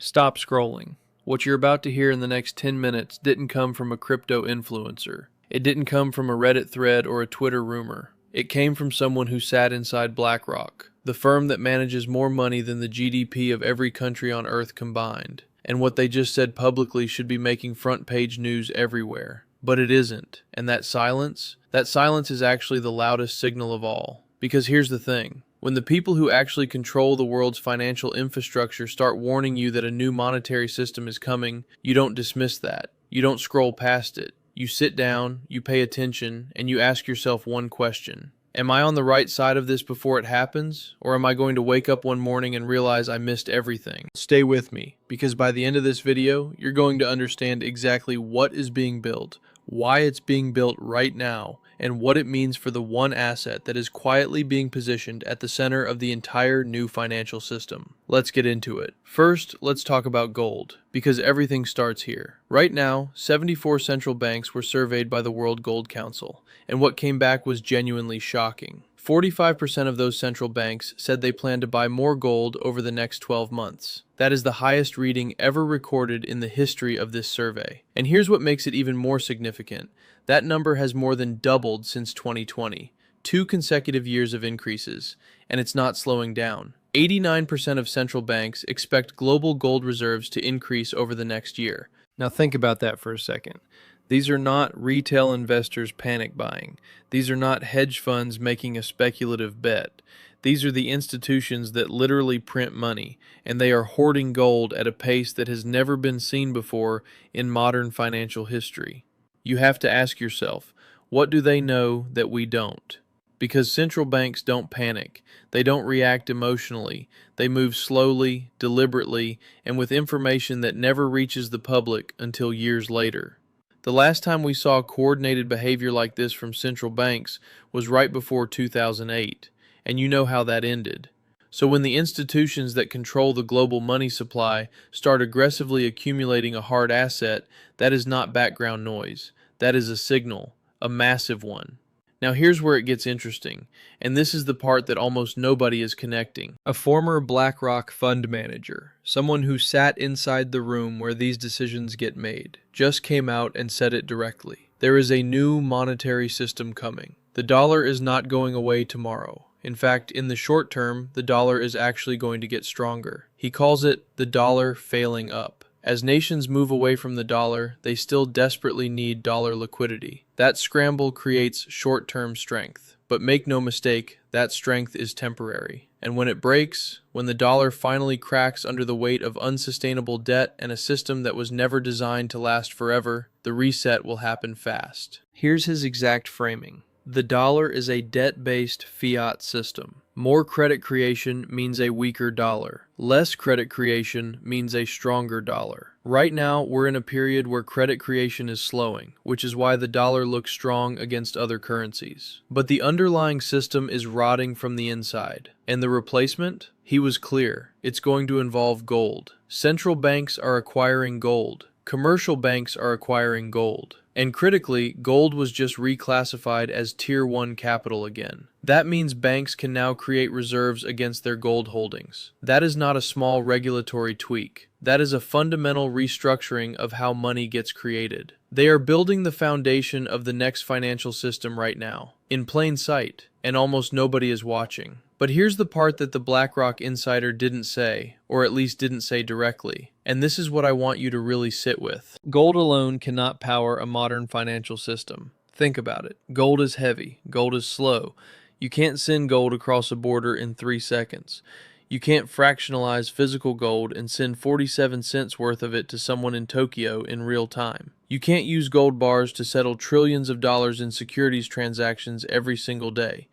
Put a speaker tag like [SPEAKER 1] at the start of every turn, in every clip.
[SPEAKER 1] Stop scrolling. What you're about to hear in the next 10 minutes didn't come from a crypto influencer. It didn't come from a Reddit thread or a Twitter rumor. It came from someone who sat inside BlackRock, the firm that manages more money than the GDP of every country on Earth combined. And what they just said publicly should be making front-page news everywhere. But it isn't. And that silence is actually the loudest signal of all. Because here's the thing. When the people who actually control the world's financial infrastructure start warning you that a new monetary system is coming, you don't dismiss that. You don't scroll past it. You sit down, you pay attention, and you ask yourself one question. Am I on the right side of this before it happens? Or am I going to wake up one morning and realize I missed everything? Stay with me, because by the end of this video, you're going to understand exactly what is being built, why it's being built right now, and what it means for the one asset that is quietly being positioned at the center of the entire new financial system. Let's get into it. First, let's talk about gold, because everything starts here. Right now, 74 central banks were surveyed by the World Gold Council, and what came back was genuinely shocking. 45% of those central banks said they plan to buy more gold over the next 12 months. That is the highest reading ever recorded in the history of this survey. And here's what makes it even more significant. That number has more than doubled since 2020, 2 consecutive years of increases, and it's not slowing down. 89% of central banks expect global gold reserves to increase over the next year. Now think about that for a second. These are not retail investors panic buying. These are not hedge funds making a speculative bet. These are the institutions that literally print money, and they are hoarding gold at a pace that has never been seen before in modern financial history. You have to ask yourself, what do they know that we don't? Because central banks don't panic. They don't react emotionally. They move slowly, deliberately, and with information that never reaches the public until years later. The last time we saw coordinated behavior like this from central banks was right before 2008, and you know how that ended. So when the institutions that control the global money supply start aggressively accumulating a hard asset, that is not background noise. That is a signal, a massive one. Now here's where it gets interesting, and this is the part that almost nobody is connecting. A former BlackRock fund manager, someone who sat inside the room where these decisions get made, just came out and said it directly. There is a new monetary system coming. The dollar is not going away tomorrow. In fact, in the short term, the dollar is actually going to get stronger. He calls it the dollar failing up. As nations move away from the dollar, they still desperately need dollar liquidity. That scramble creates short-term strength. But make no mistake, that strength is temporary. And when it breaks, when the dollar finally cracks under the weight of unsustainable debt and a system that was never designed to last forever, the reset will happen fast. Here's his exact framing. The dollar is a debt-based fiat system. More credit creation means a weaker dollar. Less credit creation means a stronger dollar. Right now, we're in a period where credit creation is slowing, which is why the dollar looks strong against other currencies. But the underlying system is rotting from the inside. And the replacement? He was clear. It's going to involve gold. Central banks are acquiring gold. Commercial banks are acquiring gold. And critically, gold was just reclassified as Tier 1 capital again. That means banks can now create reserves against their gold holdings. That is not a small regulatory tweak. That is a fundamental restructuring of how money gets created. They are building the foundation of the next financial system right now, in plain sight, and almost nobody is watching. But here's the part that the BlackRock insider didn't say, or at least didn't say directly. And this is what I want you to really sit with. Gold alone cannot power a modern financial system. Think about it. Gold is heavy. Gold is slow. You can't send gold across a border in 3 seconds. You can't fractionalize physical gold and send 47 cents worth of it to someone in Tokyo in real time. You can't use gold bars to settle trillions of dollars in securities transactions every single day.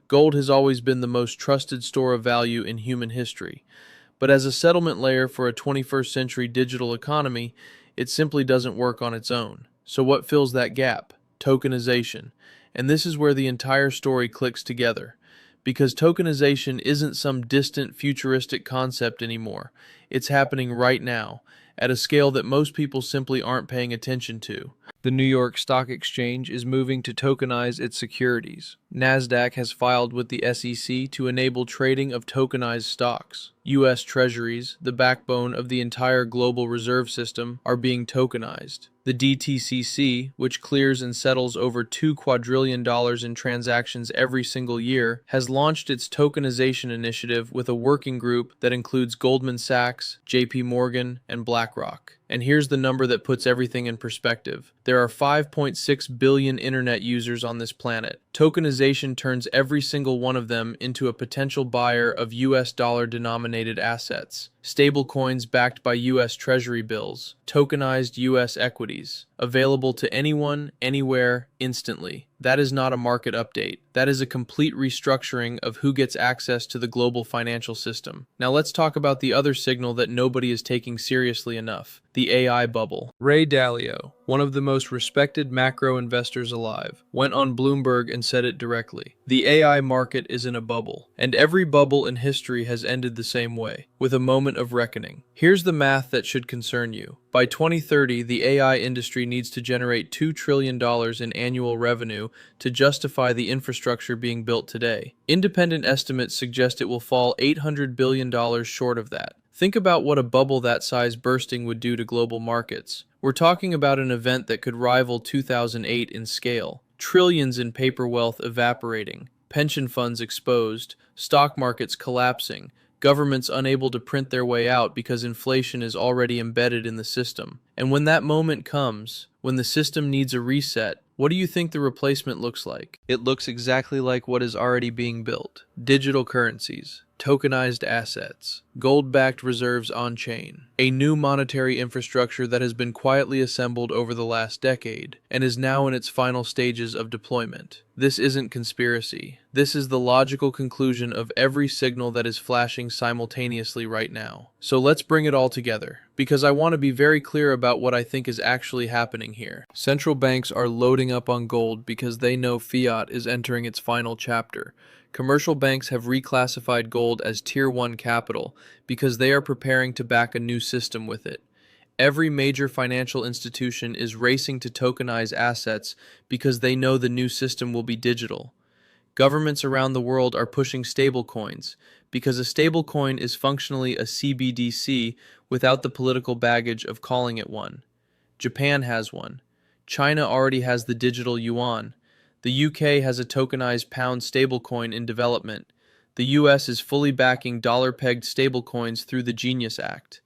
[SPEAKER 1] Gold has always been the most trusted store of value in human history. But as a settlement layer for a 21st century digital economy, it simply doesn't work on its own. So what fills that gap? Tokenization. And this is where the entire story clicks together. Because tokenization isn't some distant futuristic concept anymore. It's happening right now, at a scale that most people simply aren't paying attention to. The New York Stock Exchange is moving to tokenize its securities. NASDAQ has filed with the SEC to enable trading of tokenized stocks. U.S. Treasuries, the backbone of the entire global reserve system, are being tokenized. The DTCC, which clears and settles over $2 quadrillion in transactions every single year, has launched its tokenization initiative with a working group that includes Goldman Sachs, JP Morgan, and BlackRock. And here's the number that puts everything in perspective. There are 5.6 billion internet users on this planet. Tokenization turns every single one of them into a potential buyer of US dollar-denominated assets, stablecoins backed by US Treasury bills, tokenized US equities, available to anyone, anywhere, instantly. That is not a market update. That is a complete restructuring of who gets access to the global financial system. Now let's talk about the other signal that nobody is taking seriously enough, the AI bubble. Ray Dalio, one of the most respected macro investors alive, went on Bloomberg and said it directly. The AI market is in a bubble, and every bubble in history has ended the same way, with a moment of reckoning. Here's the math that should concern you. By 2030, the AI industry needs to generate $2 trillion in annual revenue to justify the infrastructure being built today. Independent estimates suggest it will fall $800 billion short of that. Think about what a bubble that size bursting would do to global markets. We're talking about an event that could rival 2008 in scale. Trillions in paper wealth evaporating, pension funds exposed, stock markets collapsing, governments unable to print their way out because inflation is already embedded in the system. And when that moment comes, when the system needs a reset, what do you think the replacement looks like? It looks exactly like what is already being built. Digital currencies, tokenized assets, gold-backed reserves on-chain, a new monetary infrastructure that has been quietly assembled over the last decade and is now in its final stages of deployment. This isn't conspiracy. This is the logical conclusion of every signal that is flashing simultaneously right now. So let's bring it all together, because I want to be very clear about what I think is actually happening here. Central banks are loading up on gold because they know fiat is entering its final chapter. Commercial banks have reclassified gold as Tier 1 capital because they are preparing to back a new system with it. Every major financial institution is racing to tokenize assets because they know the new system will be digital. Governments around the world are pushing stablecoins because a stablecoin is functionally a CBDC without the political baggage of calling it one. Japan has one. China already has the digital yuan. The UK has a tokenized pound stablecoin in development. The US is fully backing dollar-pegged stablecoins through the Genius Act.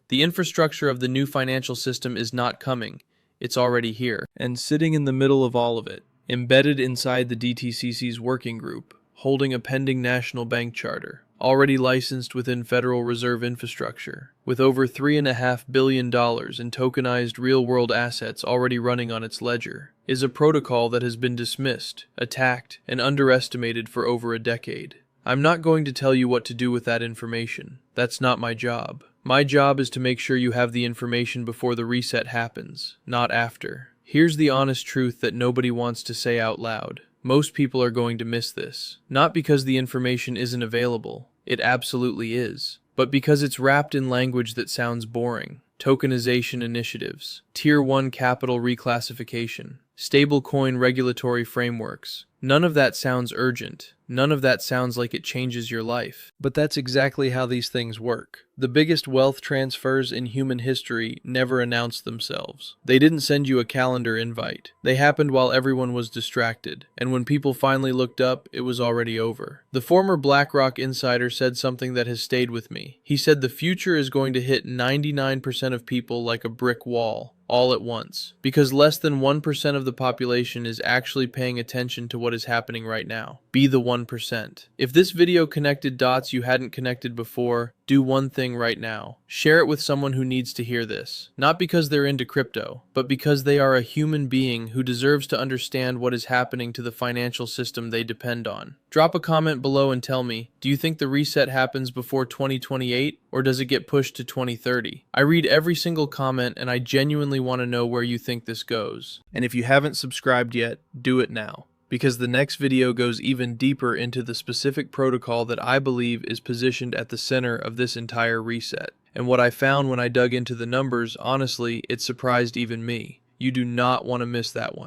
[SPEAKER 1] The infrastructure of the new financial system is not coming. It's already here. And sitting in the middle of all of it, embedded inside the DTCC's working group, holding a pending national bank charter, already licensed within Federal Reserve infrastructure, with over $3.5 billion in tokenized real-world assets already running on its ledger, is a protocol that has been dismissed, attacked, and underestimated for over a decade. I'm not going to tell you what to do with that information. That's not my job. My job is to make sure you have the information before the reset happens, not after. Here's the honest truth that nobody wants to say out loud. Most people are going to miss this. Not because the information isn't available. It absolutely is. But because it's wrapped in language that sounds boring. Tokenization initiatives, Tier 1 capital reclassification, stablecoin regulatory frameworks. None of that sounds urgent. None of that sounds like it changes your life. But that's exactly how these things work. The biggest wealth transfers in human history never announced themselves. They didn't send you a calendar invite. They happened while everyone was distracted. And when people finally looked up, it was already over. The former BlackRock insider said something that has stayed with me. He said the future is going to hit 99% of people like a brick wall, all at once, because less than 1% of the population is actually paying attention to what is happening right now. Be the 1%. If this video connected dots you hadn't connected before, do one thing right now. Share it with someone who needs to hear this. Not because they're into crypto, but because they are a human being who deserves to understand what is happening to the financial system they depend on. Drop a comment below and tell me, do you think the reset happens before 2028, or does it get pushed to 2030? I read every single comment and I genuinely want to know where you think this goes. And if you haven't subscribed yet, do it now, because the next video goes even deeper into the specific protocol that I believe is positioned at the center of this entire reset. And what I found when I dug into the numbers, honestly, it surprised even me. You do not want to miss that one.